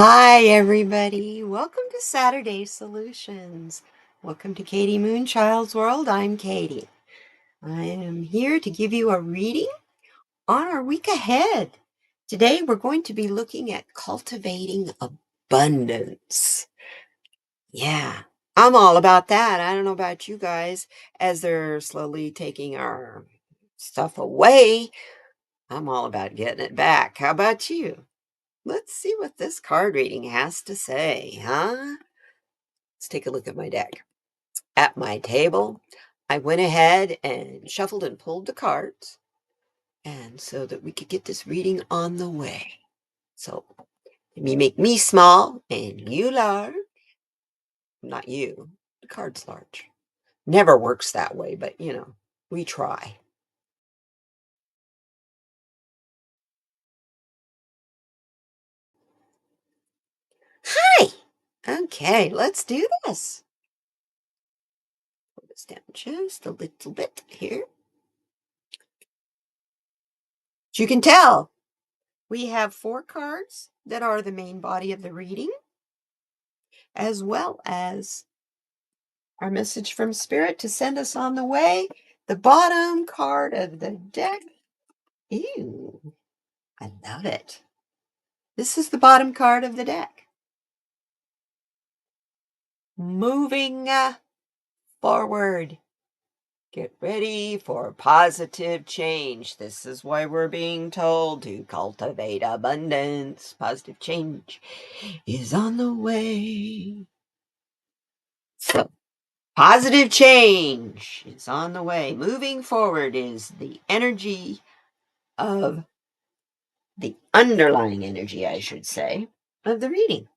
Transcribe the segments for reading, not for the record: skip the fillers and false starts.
Hi, everybody. Welcome to Saturday Solutions. Welcome to kdmoonchild's world. I'm Katie. I am here to give you a reading on our week ahead. Today, we're going to be looking at cultivating abundance. Yeah, I'm all about that. I don't know about you guys. As they're slowly taking our stuff away, I'm all about getting it back. How about you? Let's see what this card reading has to say, huh? Let's take a look at my deck. At my table, I went ahead and shuffled and pulled the cards, and so that we could get this reading on the way. So let me make me small and you large. Not you, the card's large. Never works that way, but we try. Hi! Okay, let's do this. Pull this down just a little bit here. As you can tell, we have 4 cards that are the main body of the reading, as well as our message from Spirit to send us on the way. The bottom card of the deck. Ew, I love it. This is the bottom card of the deck. Moving forward. Get ready for positive change. This is why we're being told to cultivate abundance. Positive change is on the way. So, positive change is on the way. Moving forward is the energy of the underlying energy, I should say, of the reading.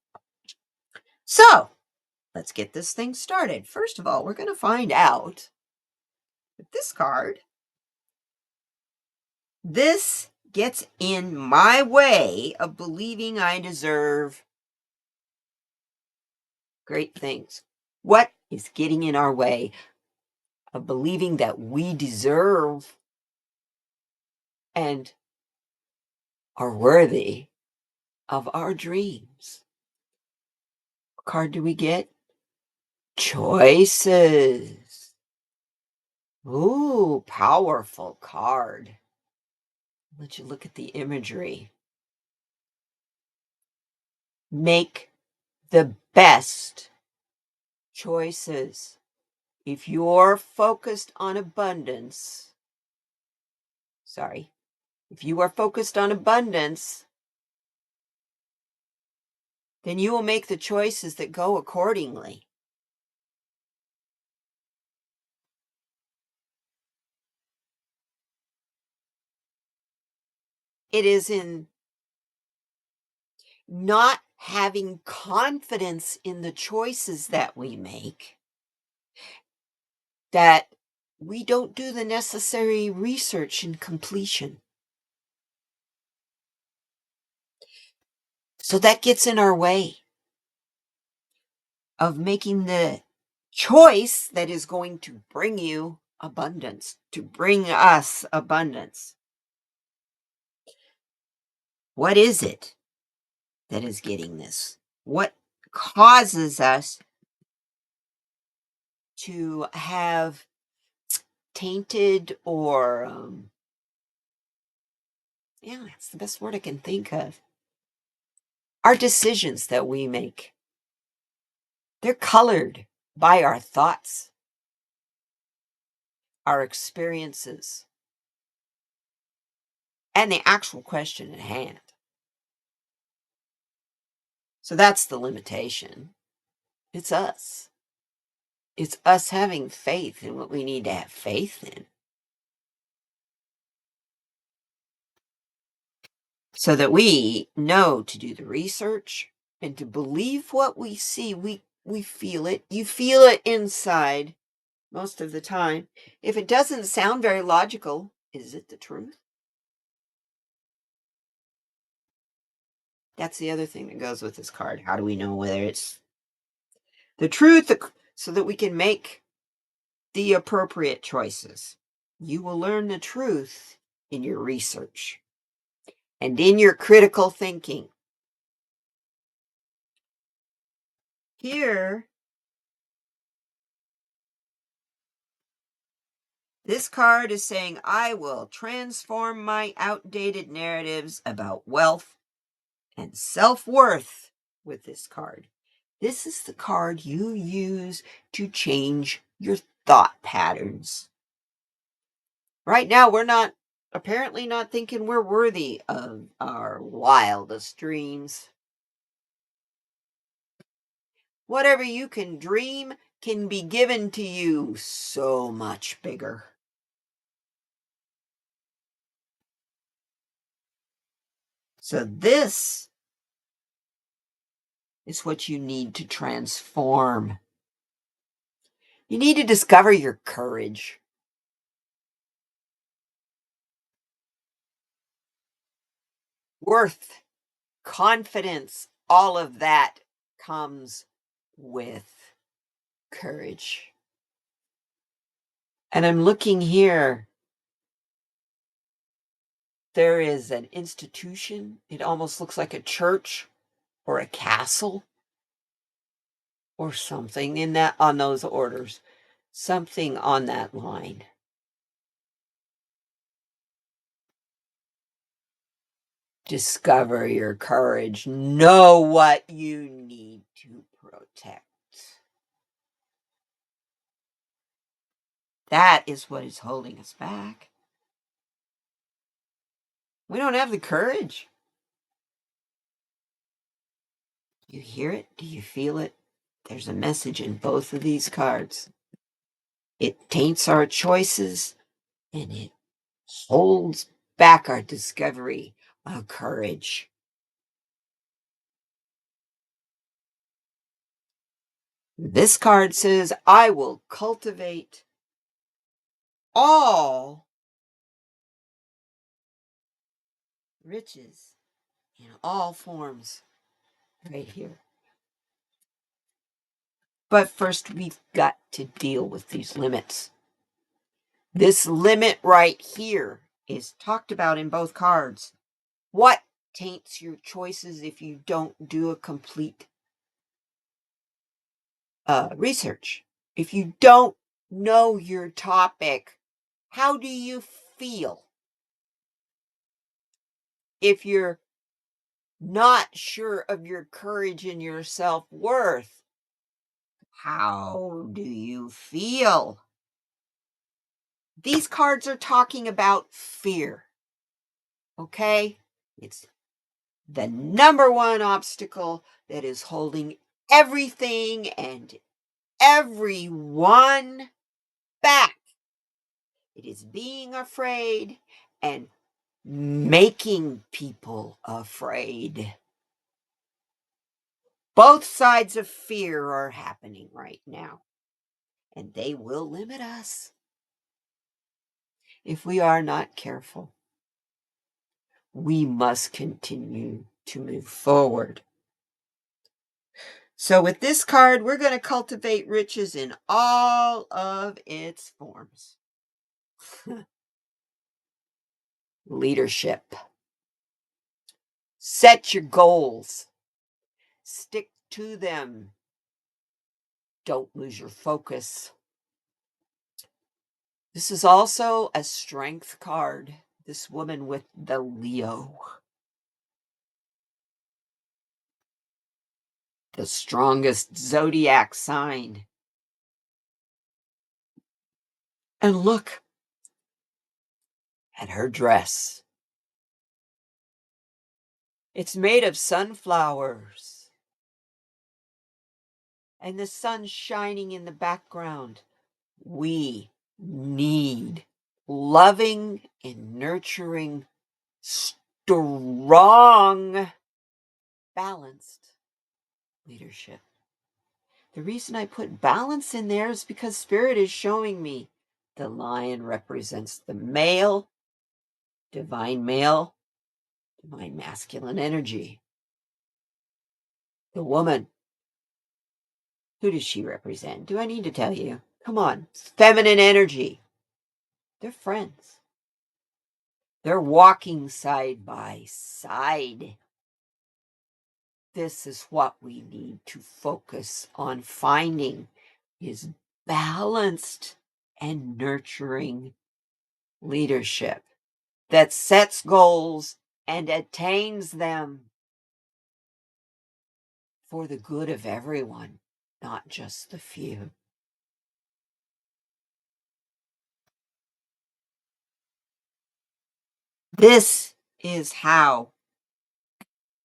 So let's get this thing started. First of all, we're going to find out with this card, this gets in my way of believing I deserve great things. What is getting in our way of believing that we deserve and are worthy of our dreams? What card do we get? Choices. Ooh, powerful card. Let you look at the imagery. Make the best choices. If you're focused on abundance, sorry, if you are focused on abundance, then you will make the choices that go accordingly. It is in not having confidence in the choices that we make that we don't do the necessary research and completion. So that gets in our way of making the choice that is going to bring you abundance, to bring us abundance. What is it that is getting this? What causes us to have tainted or, yeah, that's the best word I can think of. Our decisions that we make, they're colored by our thoughts, our experiences, and the actual question at hand. So that's the limitation. It's us. It's us having faith in what we need to have faith in so that we know to do the research and to believe what we see. We feel it. You feel it inside most of the time. If it doesn't sound very logical, is it the truth? That's the other thing that goes with this card. How do we know whether it's the truth so that we can make the appropriate choices? You will learn the truth in your research and in your critical thinking. Here, this card is saying, I will transform my outdated narratives about wealth and self-worth with this card. This is the card you use to change your thought patterns. Right now, we're apparently not thinking we're worthy of our wildest dreams. Whatever you can dream can be given to you so much bigger. So this is what you need to transform. You need to discover your courage, worth, confidence. All of that comes with courage. And I'm looking here. There is an institution. It almost looks like a church or a castle or something in that on those orders. Something on that line. Discover your courage. Know what you need to protect. That is what is holding us back. We don't have the courage. You hear it? Do you feel it? There's a message in both of these cards. It taints our choices and it holds back our discovery of courage. This card says, I will cultivate all riches in all forms right here. But first, we've got to deal with these limits. This limit right here is talked about in both cards. What taints your choices if you don't do a complete research? If you don't know your topic, how do you feel? If you're not sure of your courage and your self-worth, how do you feel? These cards are talking about fear, okay? It's the number one obstacle that is holding everything and everyone back. It is being afraid and making people afraid. Both sides of fear are happening right now, and they will limit us if we are not careful. We must continue to move forward. So, with this card, we're going to cultivate riches in all of its forms. Leadership. Set your goals, stick to them. Don't lose your focus. This is also a strength card. This woman with the Leo, the strongest zodiac sign. And look at her dress. It's made of sunflowers, and the sun's shining in the background. We need loving and nurturing, strong, balanced leadership. The reason I put balance in there is because Spirit is showing me the lion represents the male, divine masculine energy. The woman, who does she represent? Do I need to tell you? Come on, feminine energy. They're friends. They're walking side by side. This is what we need to focus on finding, is balanced and nurturing leadership that sets goals and attains them for the good of everyone, not just the few. This is how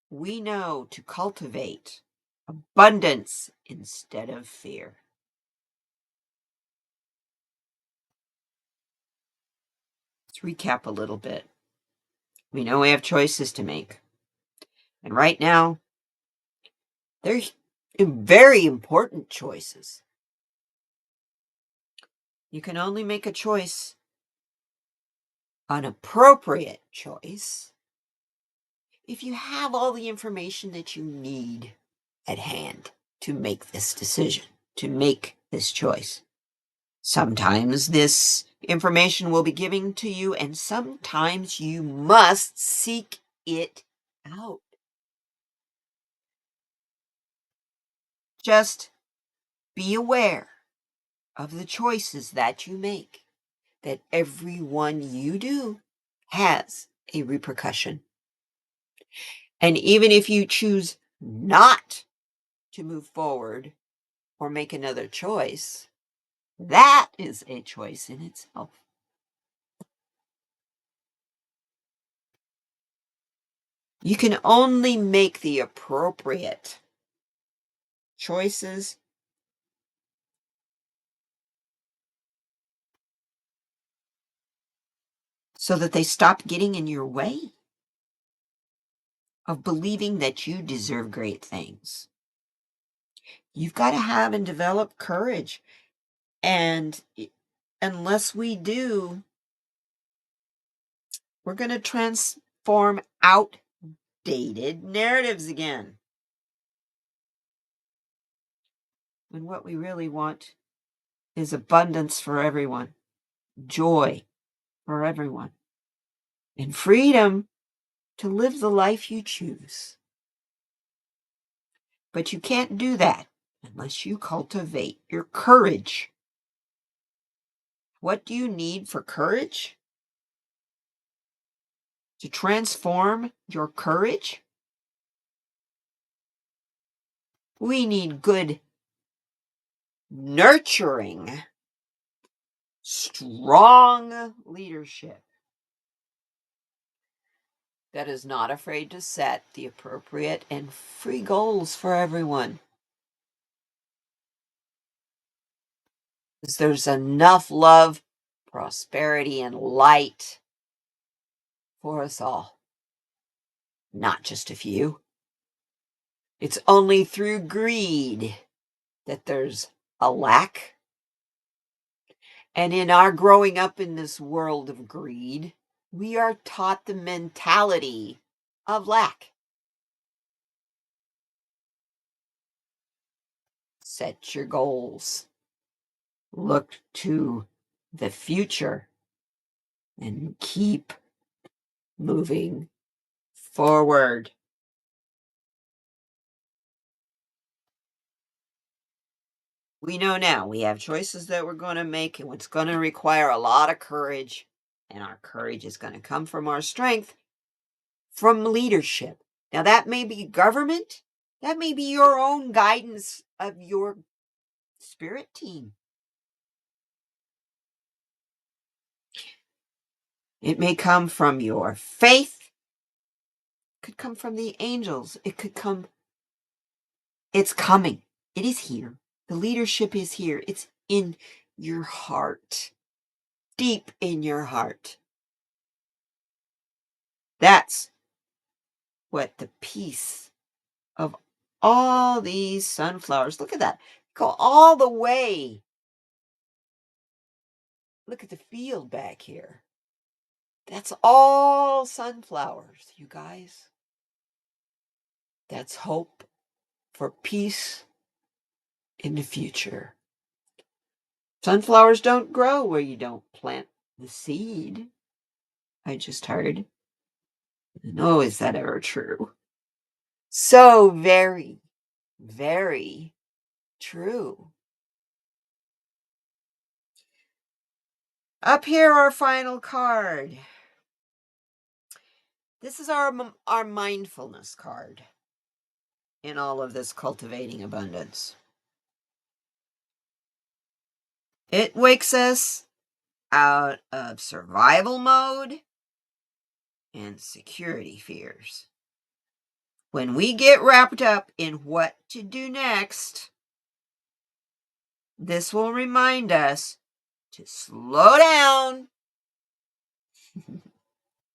we know to cultivate abundance instead of fear. Let's recap a little bit. We know we have choices to make. And right now, they're very important choices. You can only make a choice, an appropriate choice, if you have all the information that you need at hand to make this decision, to make this choice. Sometimes this information will be given to you, and sometimes you must seek it out. Just be aware of the choices that you make, that every one you do has a repercussion. And even if you choose not to move forward or make another choice, that is a choice in itself. You can only make the appropriate choices so that they stop getting in your way of believing that you deserve great things. You've got to have and develop courage. And unless we do, we're going to transform outdated narratives again. And what we really want is abundance for everyone, joy for everyone, and freedom to live the life you choose. But you can't do that unless you cultivate your courage. What do you need for courage? To transform your courage? We need good, nurturing, strong leadership that is not afraid to set the appropriate and free goals for everyone. Because there's enough love, prosperity, and light for us all, not just a few. It's only through greed that there's a lack. And in our growing up in this world of greed, we are taught the mentality of lack. Set your goals. Look to the future and keep moving forward. We know now we have choices that we're going to make, and it's going to require a lot of courage. And our courage is going to come from our strength, from leadership. Now, that may be government, that may be your own guidance of your spirit team. It may come from your faith, it could come from the angels, it could come, it's coming, it is here. The leadership is here, it's in your heart, deep in your heart. That's what the peace of all these sunflowers, look at that, go all the way. Look at the field back here. That's all sunflowers, you guys. That's hope for peace in the future. Sunflowers don't grow where you don't plant the seed. I just heard. No, is that ever true? So very, very true. Up here, our final card. This is our mindfulness card in all of this cultivating abundance. It wakes us out of survival mode and security fears. When we get wrapped up in what to do next, this will remind us to slow down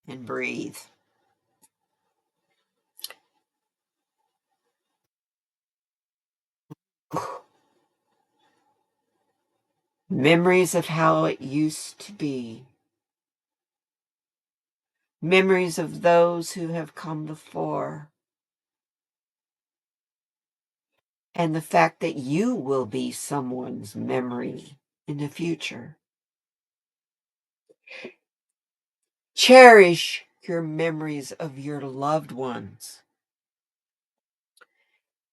and breathe. Memories of how it used to be. Memories of those who have come before. And the fact that you will be someone's memory in the future. Cherish your memories of your loved ones.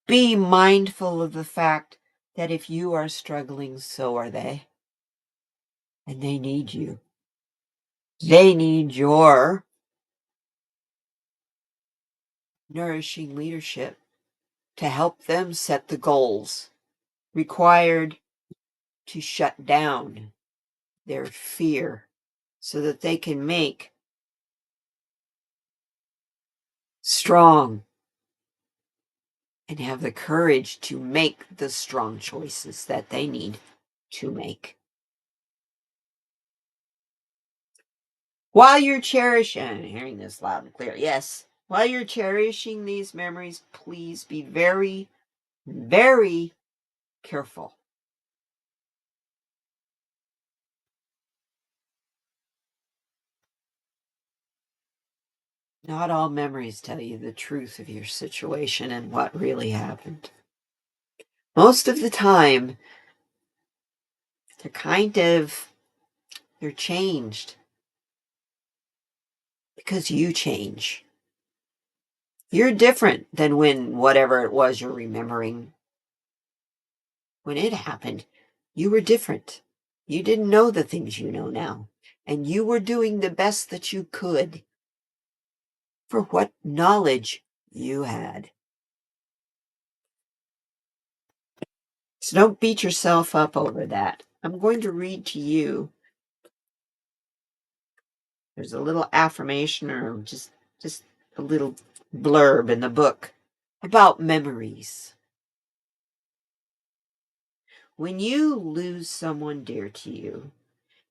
Be mindful of the fact that if you are struggling, so are they. And they need you. They need your nourishing leadership to help them set the goals required to shut down their fear so that they can make strong and have the courage to make the strong choices that they need to make. While you're cherishing, and hearing this loud and clear, yes, while you're cherishing these memories, please be very, very careful. Not all memories tell you the truth of your situation and what really happened. Most of the time, they're they're changed because you change. You're different than when whatever it was you're remembering, when it happened, you were different. You didn't know the things you know now, and you were doing the best that you could for what knowledge you had. So don't beat yourself up over that. I'm going to read to you. There's a little affirmation or just a little blurb in the book about memories. When you lose someone dear to you,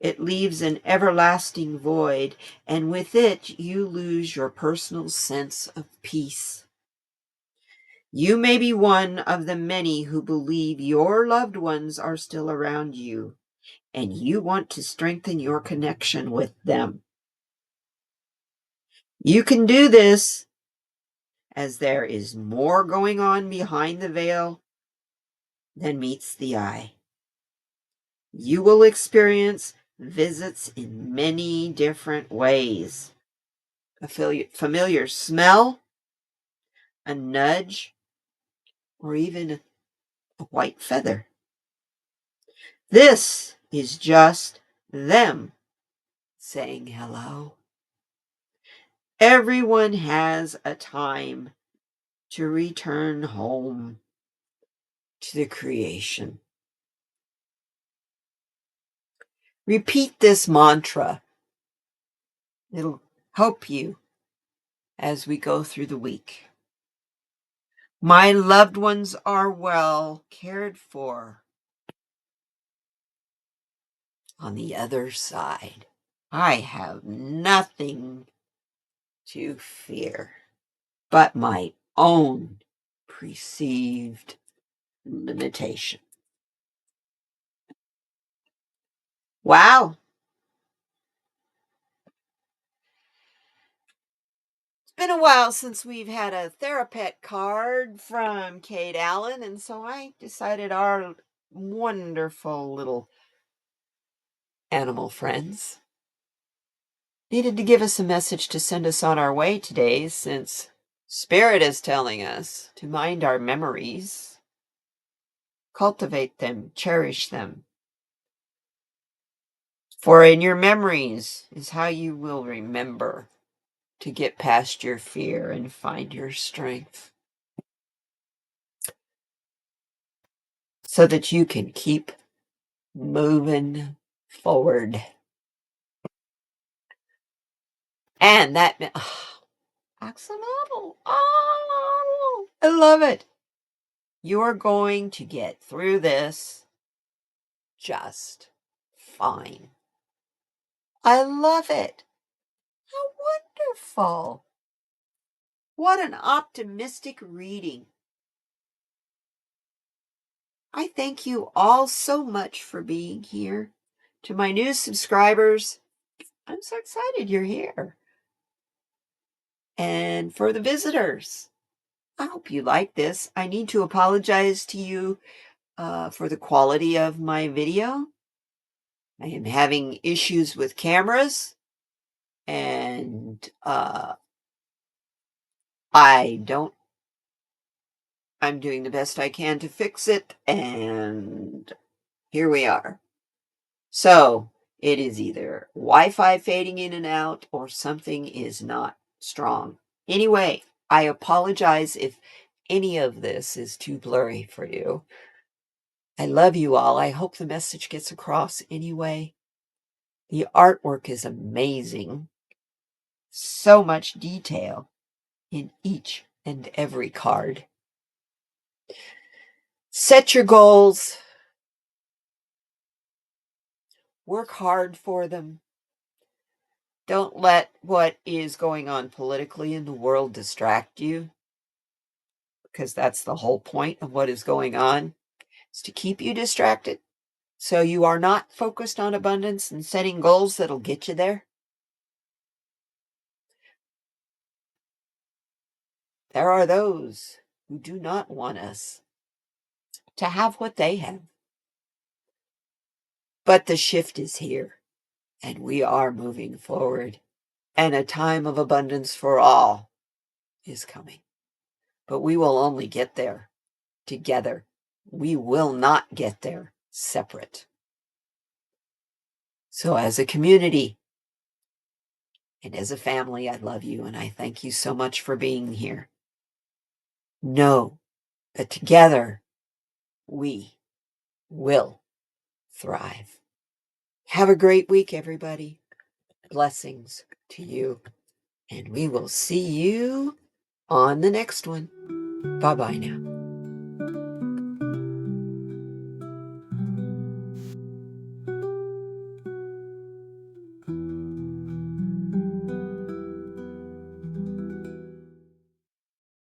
it leaves an everlasting void, and with it, you lose your personal sense of peace. You may be one of the many who believe your loved ones are still around you, and you want to strengthen your connection with them. You can do this as there is more going on behind the veil than meets the eye. You will experience visits in many different ways. A familiar smell, a nudge, or even a white feather. This is just them saying hello. Everyone has a time to return home to the creation. Repeat this mantra. It'll help you as we go through the week. My loved ones are well cared for on the other side. I have nothing to fear but my own perceived limitation. Wow. It's been a while since we've had a therapet card from Kate Allen, and so I decided our wonderful little animal friends needed to give us a message to send us on our way today, since Spirit is telling us to mind our memories, cultivate them, cherish them. For in your memories is how you will remember to get past your fear and find your strength, so that you can keep moving forward. And that, axolotl, oh, I love it. You're going to get through this just fine. I love it. How wonderful. What an optimistic reading. I thank you all so much for being here. To my new subscribers, I'm so excited you're here. And for the visitors, I hope you like this. I need to apologize to you for the quality of my video. I am having issues with cameras, and I'm doing the best I can to fix it, and here we are. So it is either Wi-Fi fading in and out or something is not strong. Anyway, I apologize if any of this is too blurry for you. I love you all. I hope the message gets across anyway. The artwork is amazing. So much detail in each and every card. Set your goals. Work hard for them. Don't let what is going on politically in the world distract you, because that's the whole point of what is going on, is to keep you distracted so you are not focused on abundance and setting goals that'll get you there. There are those who do not want us to have what they have. But the shift is here, and we are moving forward, and a time of abundance for all is coming. But we will only get there together. We will not get there separate. So as a community and as a family, I love you, and I thank you so much for being here. Know that together we will thrive. Have a great week, everybody. Blessings to you. And we will see you on the next one. Bye-bye now.